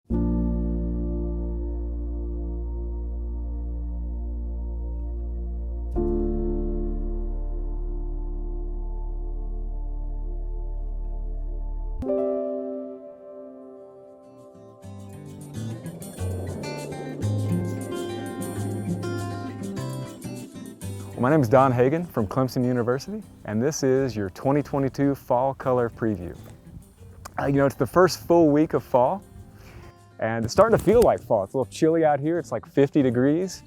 My name is Don Hagan from Clemson University, and this is your 2022 Fall Color Preview. It's the first full week of fall, and it's starting to feel like fall. It's a little chilly out here. It's like 50 degrees.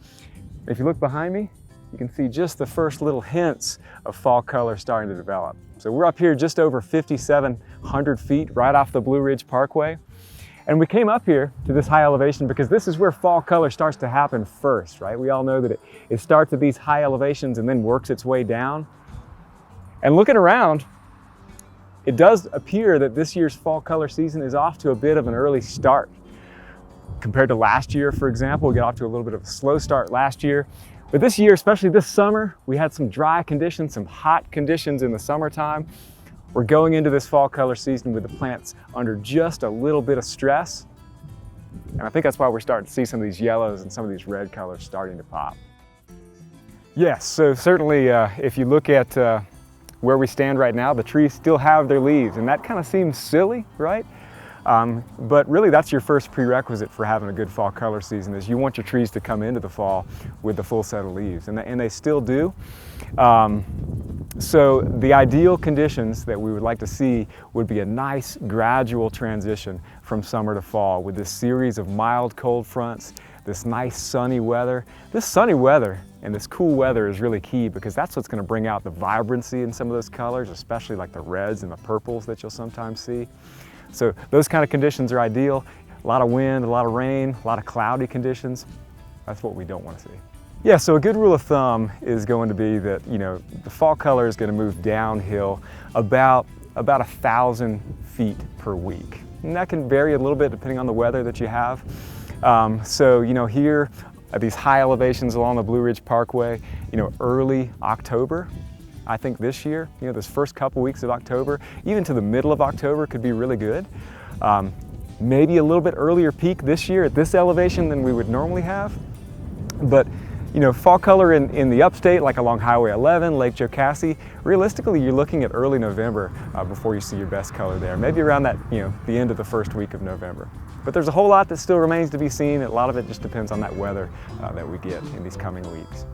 If you look behind me, you can see just the first little hints of fall color starting to develop. So we're up here just over 5,700 feet right off the Blue Ridge Parkway. And we came up here to this high elevation because this is where fall color starts to happen first, right? We all know that it starts at these high elevations and then works its way down. And looking around, it does appear that this year's fall color season is off to a bit of an early start. Compared to last year, for example, we got off to a little bit of a slow start last year. But this year, especially this summer, we had some dry conditions, some hot conditions in the summertime. We're going into this fall color season with the plants under just a little bit of stress. And I think that's why we're starting to see some of these yellows and some of these red colors starting to pop. Yes, so certainly if you look at where we stand right now, the trees still have their leaves, and that kind of seems silly, right? But really that's your first prerequisite for having a good fall color season is you want your trees to come into the fall with the full set of leaves, and they still do. So the ideal conditions that we would like to see would be a nice gradual transition from summer to fall with this series of mild cold fronts, this nice sunny weather. This sunny weather and this cool weather is really key because that's what's going to bring out the vibrancy in some of those colors, especially like the reds and the purples that you'll sometimes see. So those kind of conditions are ideal. A lot of wind, a lot of rain, a lot of cloudy conditions. That's what we don't want to see. Yeah, so a good rule of thumb is going to be that, the fall color is going to move downhill about 1,000 feet per week. And that can vary a little bit depending on the weather that you have. So, here at these high elevations along the Blue Ridge Parkway, early October, I think this year, this first couple weeks of October, even to the middle of October could be really good. Maybe a little bit earlier peak this year at this elevation than we would normally have. But fall color in the upstate, like along Highway 11, Lake Jocassee, realistically, you're looking at early November before you see your best color there. Maybe around that, the end of the first week of November. But there's a whole lot that still remains to be seen. A lot of it just depends on that weather that we get in these coming weeks.